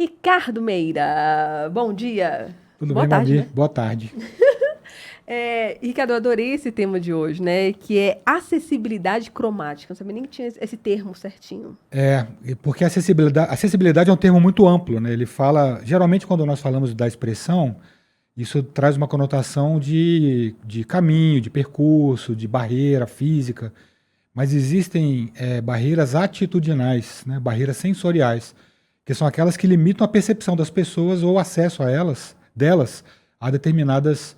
Ricardo Meira, bom dia. Tudo Boa bem, tarde, Babi? né? Boa tarde. Ricardo, eu adorei esse tema de hoje, né? Que é acessibilidade cromática. Eu não sabia nem que tinha esse termo certinho. Porque acessibilidade é um termo muito amplo, né? Ele fala, geralmente quando nós falamos da expressão, isso traz uma conotação de caminho, de percurso, de barreira física, mas existem barreiras atitudinais, né? Barreiras sensoriais, que são aquelas que limitam a percepção das pessoas ou o acesso delas a determinadas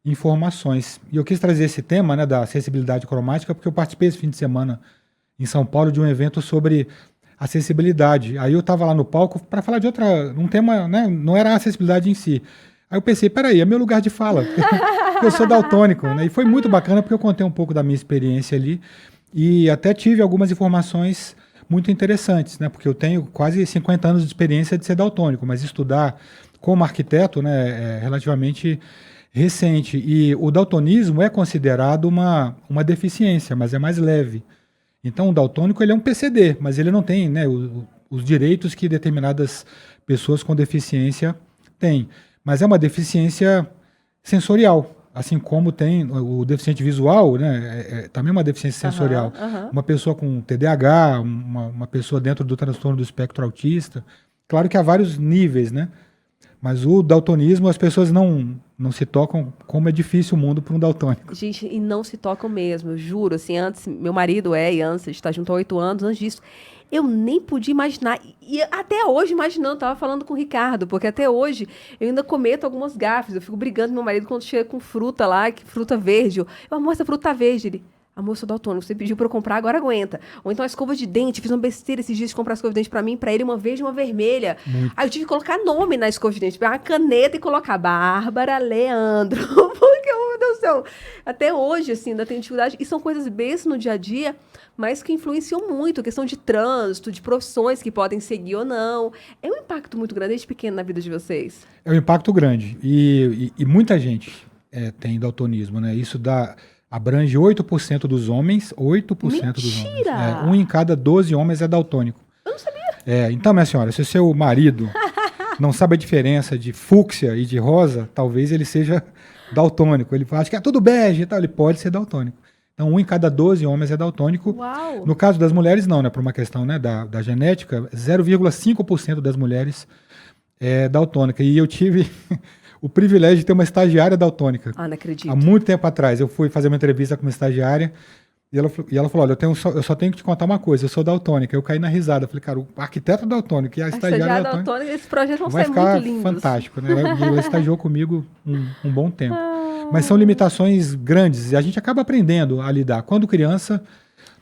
informações. E eu quis trazer esse tema, né, da acessibilidade cromática porque eu participei esse fim de semana em São Paulo de um evento sobre acessibilidade. Aí eu estava lá no palco para falar de um tema, né, não era a acessibilidade em si. Aí eu pensei, peraí, é meu lugar de fala, porque eu sou daltônico, né? E foi muito bacana porque eu contei um pouco da minha experiência ali e até tive algumas informações muito interessantes, né? Porque eu tenho quase 50 anos de experiência de ser daltônico, mas estudar como arquiteto, né, é relativamente recente. E o daltonismo é considerado uma deficiência, mas é mais leve. Então, o daltônico ele é um PCD, mas ele não tem, né, os direitos que determinadas pessoas com deficiência têm. Mas é uma deficiência sensorial, assim como tem o deficiente visual, né, também uma deficiência Aham, sensorial. aham. Uma pessoa com TDAH, uma pessoa dentro do transtorno do espectro autista. Claro que há vários níveis, né? Mas o daltonismo, as pessoas não se tocam como é difícil o mundo para um daltônico. Gente, e não se tocam mesmo, eu juro. Assim, antes, meu marido e antes, a gente tá junto há 8 anos, antes disso, eu nem podia imaginar. E até hoje, imaginando, tava falando com o Ricardo, porque até hoje eu ainda cometo algumas gafes. Eu fico brigando com meu marido quando chega com fruta lá, que fruta verde. Amor, essa fruta tá verde. Ele, amor, eu sou daltônico, você pediu pra eu comprar, agora aguenta. Ou então a escova de dente, fiz uma besteira esses dias de comprar escova de dente pra mim, pra ele, uma verde e uma vermelha. Aí eu Muito. tive que colocar nome na escova de dente, pegar uma caneta e colocar Bárbara Leandro. Porque, meu Deus do céu, até hoje, assim, ainda tenho dificuldade. E são coisas bestas no dia a dia, mas que influenciam muito. Questão de trânsito, de profissões que podem seguir ou não. É um impacto muito grande desde pequeno na vida de vocês. É um impacto grande. E muita gente tem daltonismo, né? Abrange 8% dos homens, 8% dos homens. Um Mentira! em cada 12 homens é daltônico. Eu não sabia. Então, minha senhora, se o seu marido não sabe a diferença de fúcsia e de rosa, talvez ele seja daltônico. Ele acha que é tudo bege e tal, ele pode ser daltônico. Então, um em cada 12 homens é daltônico. Uau! No caso das mulheres, não, né? Por uma questão, né, da genética, 0,5% das mulheres é daltônica. E eu tive o privilégio de ter uma estagiária daltônica. Ah, não Há acredito. muito tempo atrás, eu fui fazer uma entrevista com uma estagiária e ela falou, olha, eu só tenho que te contar uma coisa, eu sou daltônica. Eu caí na risada, falei, cara, o arquiteto é daltônico e a A estagiária estagiária daltônica daltônica, esses projetos vão vai ser muito ficar lindos. fantástico, né? E ela estagiou comigo um bom tempo. Mas são Ah, limitações grandes e a gente acaba aprendendo a lidar. Quando criança,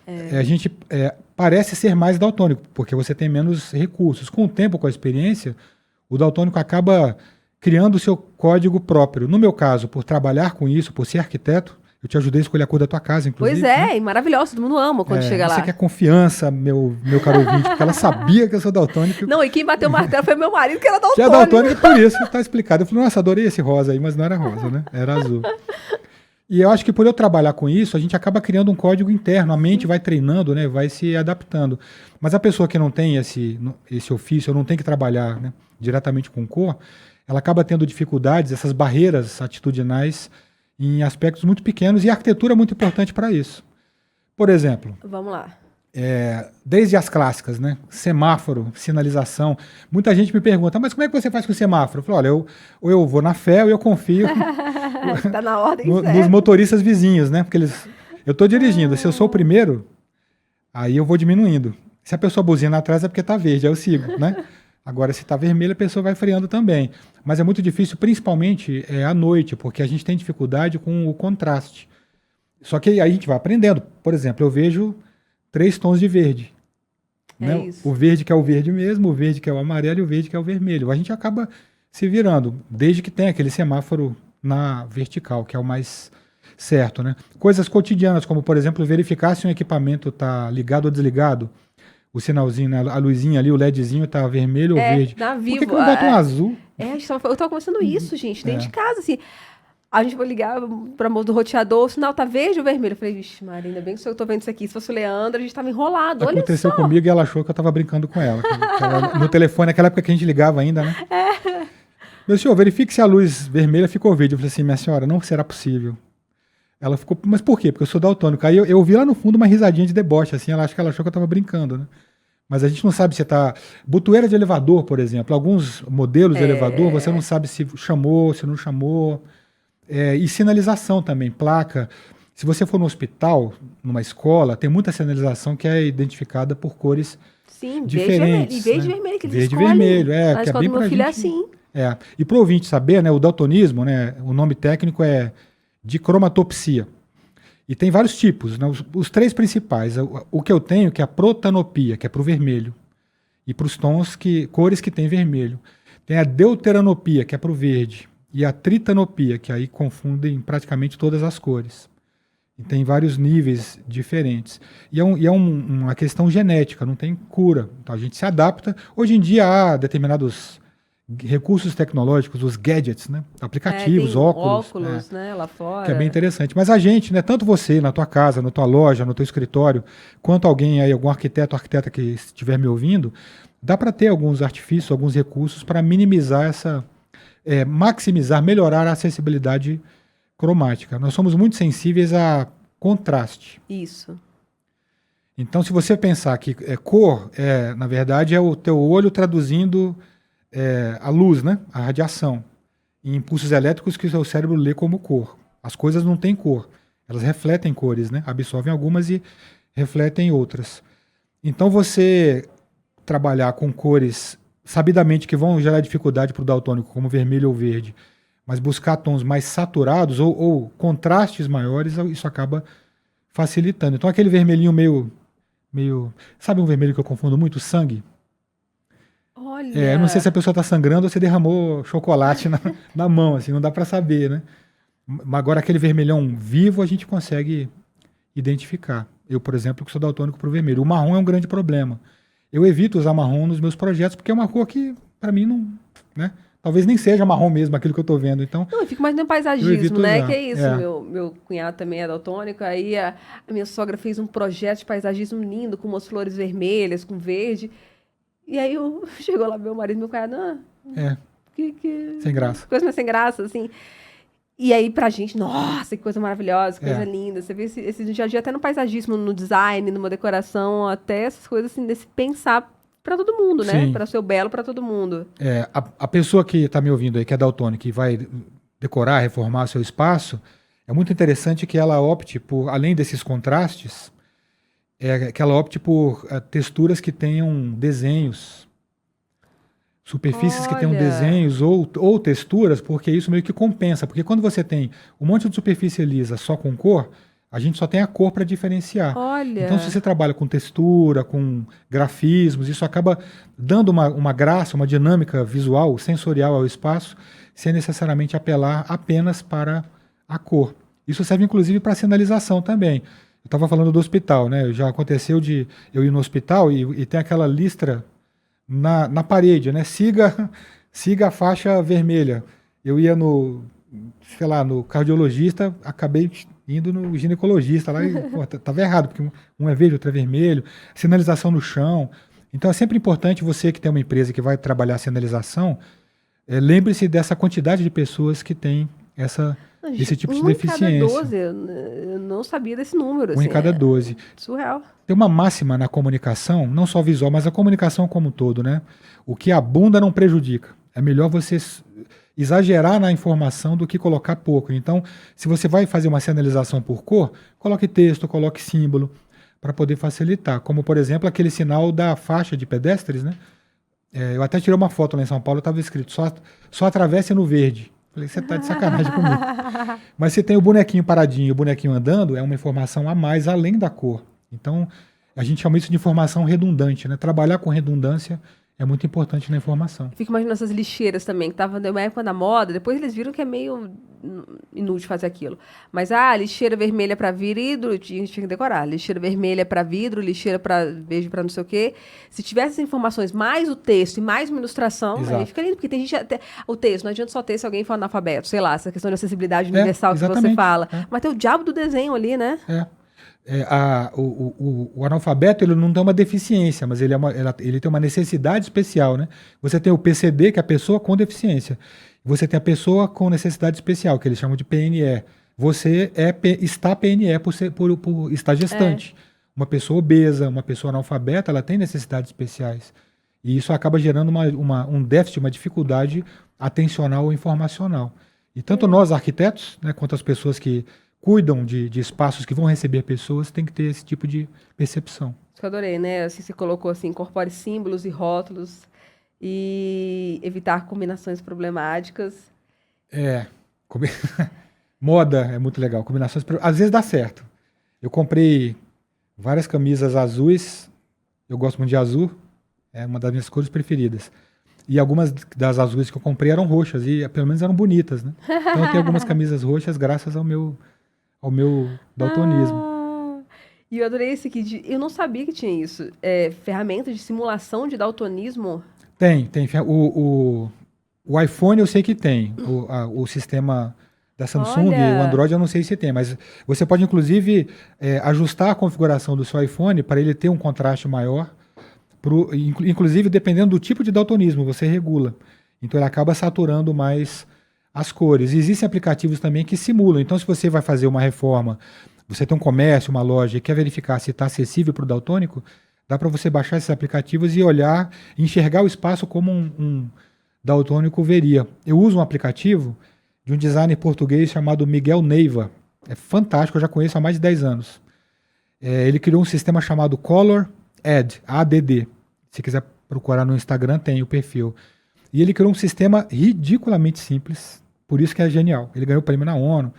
a gente parece ser mais daltônico, porque você tem menos recursos. Com o tempo, com a experiência, o daltônico acaba criando o seu código próprio. No meu caso, por trabalhar com isso, por ser arquiteto, eu te ajudei a escolher a cor da tua casa, pois inclusive, né? é, e maravilhoso, todo mundo ama quando chega Isso lá. aqui é confiança, meu caro ouvinte, porque ela sabia que eu sou daltônico. Não, e quem bateu o martelo foi meu marido, que era Que é daltônico. daltônico por isso, tá explicado. Eu falei, nossa, adorei esse rosa aí, mas não era rosa, né? Era azul. E eu acho que por eu trabalhar com isso, a gente acaba criando um código interno, a mente vai treinando, né, vai se adaptando. Mas a pessoa que não tem esse ofício, ou não tem que trabalhar, né, diretamente com cor, ela acaba tendo dificuldades, essas barreiras atitudinais em aspectos muito pequenos, e a arquitetura é muito importante para isso. Por exemplo, Vamos lá. desde as clássicas, né? Semáforo, sinalização. Muita gente me pergunta, mas como é que você faz com o semáforo? Eu falo, olha, ou eu vou na fé ou eu confio Tá na ordem nos certa. motoristas vizinhos, né? Porque eu estou dirigindo, se eu sou o primeiro, aí eu vou diminuindo. Se a pessoa buzina atrás é porque está verde, aí eu sigo, né? Agora, se está vermelho, a pessoa vai freando também. Mas é muito difícil, principalmente à noite, porque a gente tem dificuldade com o contraste. Só que aí a gente vai aprendendo. Por exemplo, eu vejo 3 tons de verde. É Né? isso. O verde que é o verde mesmo, o verde que é o amarelo e o verde que é o vermelho. A gente acaba se virando, desde que tem aquele semáforo na vertical, que é o mais certo. Né? Coisas cotidianas, como, por exemplo, verificar se um equipamento está ligado ou desligado. O sinalzinho, né? A luzinha ali, o LEDzinho está vermelho ou verde. Na Por que Vivo. não bota um azul? Eu tava conversando isso, gente, dentro de casa, assim. A gente foi ligar pra moça do roteador, o sinal tá verde ou vermelho? Eu falei, vixe, Maria, ainda bem que sou eu que tô vendo isso aqui. Se fosse o Leandro, a gente tava enrolado, olha Aconteceu só. comigo e ela achou que eu estava brincando com ela. No telefone, naquela época que a gente ligava ainda, né? Meu senhor, verifique se a luz vermelha ficou verde. Eu falei assim, minha senhora, não será possível. Ela ficou, mas por quê? Porque eu sou daltônico. Aí eu vi lá no fundo uma risadinha de deboche, assim, ela achou que eu estava brincando, né? Mas a gente não sabe se tá... Botoeira de elevador, por exemplo, alguns modelos de elevador, você não sabe se chamou, se não chamou. E sinalização também, placa. Se você for no hospital, numa escola, tem muita sinalização que é identificada por cores Sim, diferentes. verde e né? vermelho, que eles Verde e escolhem. vermelho, Na que é escola bem do meu pra filho é gente... assim. E para o ouvinte saber, né, o daltonismo, né, o nome técnico é dicromatopsia. E tem vários tipos, né, os três principais. O que eu tenho, que é a protanopia, que é para o vermelho. E para os tons, cores que tem vermelho. Tem a deuteranopia, que é para o verde. E a tritanopia, que aí confundem praticamente todas as cores. E tem vários níveis diferentes. E é uma questão genética, não tem cura. Então a gente se adapta. Hoje em dia há determinados recursos tecnológicos, os gadgets, né? Aplicativos, tem óculos, né, lá fora. que é bem interessante. Mas a gente, né, tanto você na tua casa, na tua loja, no teu escritório, quanto alguém aí, algum arquiteto, arquiteta que estiver me ouvindo, dá para ter alguns artifícios, alguns recursos para minimizar maximizar, melhorar a acessibilidade cromática. Nós somos muito sensíveis a contraste. Isso. Então, se você pensar que cor, na verdade, é o teu olho traduzindo a luz, né? A radiação, em impulsos elétricos que o seu cérebro lê como cor. As coisas não têm cor, elas refletem cores, né? Absorvem algumas e refletem outras. Então, você trabalhar com cores sabidamente que vão gerar dificuldade para o daltônico, como vermelho ou verde, mas buscar tons mais saturados ou contrastes maiores, isso acaba facilitando. Então, aquele vermelhinho meio... Sabe um vermelho que eu confundo muito? Sangue. Olha. Eu não sei se a pessoa está sangrando ou se derramou chocolate na mão, assim, não dá para saber, né? Agora, aquele vermelhão vivo a gente consegue identificar. Eu, por exemplo, que sou daltônico para o vermelho. O marrom é um grande problema. Eu evito usar marrom nos meus projetos porque é uma cor que, para mim, não... né? Talvez nem seja marrom mesmo aquilo que eu estou vendo. Então, não, eu fico imaginando paisagismo, né? usar. Que é isso. Meu cunhado também é daltônico. Aí a minha sogra fez um projeto de paisagismo lindo, com umas flores vermelhas, com verde. E aí chegou lá meu marido e meu cunhado, sem graça. Coisa mais sem graça, assim. E aí pra gente, nossa, que coisa maravilhosa, que coisa linda. Você vê esse dia a dia até no paisagismo, no design, numa decoração, até essas coisas assim, desse pensar para todo mundo, né? Sim. Para ser belo para todo mundo. A pessoa que está me ouvindo aí, que é daltônica, que vai decorar, reformar seu espaço, é muito interessante que ela opte por, além desses contrastes, que ela opte por texturas que tenham desenhos, superfícies que tenham desenhos ou texturas, porque isso meio que compensa. Porque quando você tem um monte de superfície lisa só com cor, a gente só tem a cor para diferenciar. Olha. Então, se você trabalha com textura, com grafismos, isso acaba dando uma graça, uma dinâmica visual, sensorial ao espaço, sem necessariamente apelar apenas para a cor. Isso serve, inclusive, para sinalização também. Eu estava falando do hospital, né? Já aconteceu de eu ir no hospital e tem aquela listra na parede, né? Siga a faixa vermelha. Eu ia no cardiologista, acabei indo no ginecologista lá e estava errado, porque um é verde, outro é vermelho, sinalização no chão. Então é sempre importante você que tem uma empresa que vai trabalhar a sinalização, lembre-se dessa quantidade de pessoas que tem esse tipo de deficiência. 1 em cada 12, eu não sabia desse número. 1 em cada 12. Surreal. Tem uma máxima na comunicação, não só visual, mas a comunicação como um todo, né? O que abunda não prejudica. É melhor você exagerar na informação do que colocar pouco. Então, se você vai fazer uma sinalização por cor, coloque texto, coloque símbolo, para poder facilitar. Como, por exemplo, aquele sinal da faixa de pedestres, né? Eu até tirei uma foto lá em São Paulo, estava escrito, só atravesse no verde. Falei, você está de sacanagem comigo. Mas se tem o bonequinho paradinho e o bonequinho andando, é uma informação a mais além da cor. Então, a gente chama isso de informação redundante, né? Trabalhar com redundância é muito importante na informação. Fico imaginando essas lixeiras também, que estavam na época da moda, depois eles viram que é meio inútil fazer aquilo. Mas, lixeira vermelha para vidro, a gente tinha que decorar. Lixeira vermelha para vidro, lixeira para verde para não sei o quê. Se tivesse essas informações, mais o texto e mais uma ilustração, Exato. aí fica lindo. Porque tem gente... o texto, não adianta só ter se alguém for analfabeto. Sei lá, essa questão de acessibilidade universal que você exatamente. fala. Mas tem o diabo do desenho ali, né? O analfabeto ele não tem uma deficiência, mas ele tem uma necessidade especial, né? Você tem o PCD, que é a pessoa com deficiência. Você tem a pessoa com necessidade especial, que eles chamam de PNE. Você está PNE por estar gestante. Uma pessoa obesa, uma pessoa analfabeta, ela tem necessidades especiais. E isso acaba gerando um déficit, uma dificuldade atencional ou informacional. E tanto nós, arquitetos, né, quanto as pessoas que cuidam de espaços que vão receber pessoas, tem que ter esse tipo de percepção. Isso que eu adorei, né? Assim, você colocou assim, incorpore símbolos e rótulos e evitar combinações problemáticas. Moda é muito legal, combinações, às vezes dá certo. Eu comprei várias camisas azuis, eu gosto muito de azul, é uma das minhas cores preferidas. E algumas das azuis que eu comprei eram roxas, e pelo menos eram bonitas, né? Então eu tenho algumas camisas roxas graças ao meu daltonismo. E eu adorei esse aqui. Eu não sabia que tinha isso. Ferramenta de simulação de daltonismo? Tem. O iPhone eu sei que tem. O sistema da Samsung, o Android eu não sei se tem, mas você pode inclusive ajustar a configuração do seu iPhone para ele ter um contraste maior. Inclusive, dependendo do tipo de daltonismo, você regula. Então ele acaba saturando mais as cores. E existem aplicativos também que simulam. Então, se você vai fazer uma reforma, você tem um comércio, uma loja e quer verificar se está acessível para o daltônico, dá para você baixar esses aplicativos e olhar, enxergar o espaço como um daltônico veria. Eu uso um aplicativo de um designer português chamado Miguel Neiva. É fantástico, eu já conheço há mais de 10 anos. Ele criou um sistema chamado Color ADD. Se quiser procurar no Instagram, tem o perfil. E ele criou um sistema ridiculamente simples, por isso que é genial. Ele ganhou o prêmio na ONU.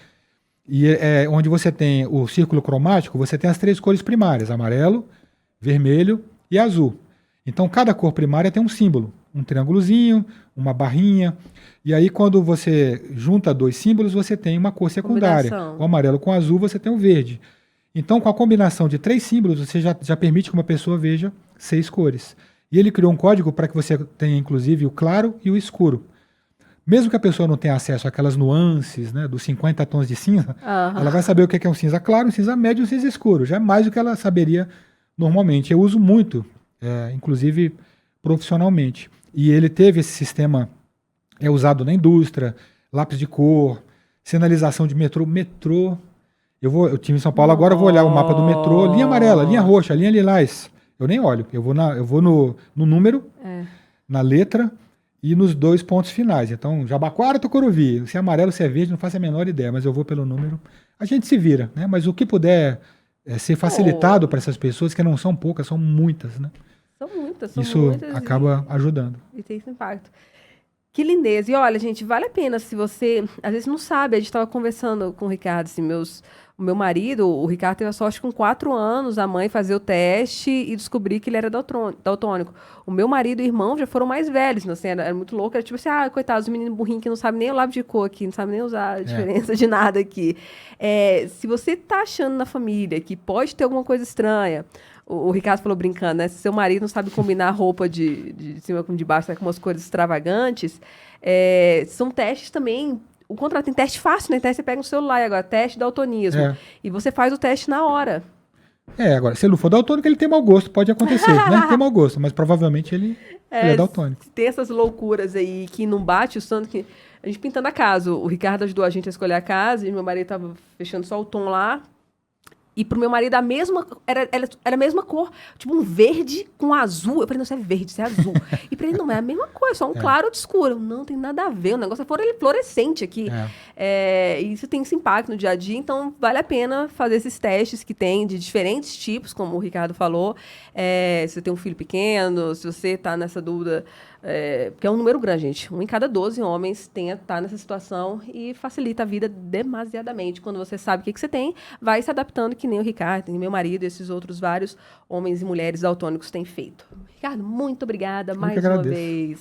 E onde você tem o círculo cromático, você tem as 3 cores primárias, amarelo, vermelho e azul. Então, cada cor primária tem um símbolo, um triângulozinho, uma barrinha. E aí, quando você junta 2 símbolos, você tem uma cor secundária. O amarelo com o azul, você tem o verde. Então, com a combinação de 3 símbolos, você já permite que uma pessoa veja 6 cores. E ele criou um código para que você tenha, inclusive, o claro e o escuro. Mesmo que a pessoa não tenha acesso àquelas nuances, né, dos 50 tons de cinza, ela vai saber o que é um cinza claro, um cinza médio e um cinza escuro. Já é mais do que ela saberia normalmente. Eu uso muito, inclusive profissionalmente. E ele teve esse sistema usado na indústria, lápis de cor, sinalização de metrô. Eu tive em São Paulo, agora eu vou olhar o mapa do metrô, linha amarela, linha roxa, linha lilás. Eu nem olho, eu vou no número, na letra e nos 2 pontos finais. Então, Jabaquara, Tucuruvi, se é amarelo, se é verde, não faço a menor ideia, mas eu vou pelo número. A gente se vira, né? Mas o que puder ser facilitado para essas pessoas, que não são poucas, são muitas, né? São muitas. Isso acaba ajudando. E tem esse impacto. Que lindeza. E olha, gente, vale a pena se você, às vezes não sabe, a gente estava conversando com o Ricardo, assim, o meu marido, o Ricardo teve a sorte com 4 anos, a mãe fazer o teste e descobrir que ele era daltônico. O meu marido e o irmão já foram mais velhos, não, assim, era muito louco, era tipo assim, coitados, os meninos burrinhos que não sabem nem o lápis de cor aqui, não sabem nem usar a diferença de nada aqui. Se você tá achando na família que pode ter alguma coisa estranha, o Ricardo falou brincando, né? Se seu marido não sabe combinar roupa de cima com de baixo, com umas cores extravagantes, são testes também. O contrato tem teste fácil, né? Então você pega um celular e agora, teste de daltonismo. E você faz o teste na hora. Agora, se ele não for daltônico, ele tem mau gosto, pode acontecer, né? Tem mau gosto, mas provavelmente ele é daltônico. Tem essas loucuras aí que não bate o santo que... A gente pintando a casa, o Ricardo ajudou a gente a escolher a casa e meu marido tava fechando só o tom lá. E pro meu marido era a mesma cor, tipo um verde com azul. Eu falei, não, isso é verde, isso é azul. E pra ele, não, é a mesma cor, é só um claro ou escuro. Não, tem nada a ver, o negócio é fluorescente aqui. E isso tem esse impacto no dia a dia, então vale a pena fazer esses testes que tem de diferentes tipos, como o Ricardo falou. Se você tem um filho pequeno, se você tá nessa dúvida... porque é um número grande, gente. 1 em cada 12 homens tá nessa situação e facilita a vida demasiadamente. Quando você sabe o que você tem, vai se adaptando, que nem o Ricardo, nem meu marido e esses outros vários homens e mulheres daltônicos têm feito. Ricardo, muito obrigada mais uma vez.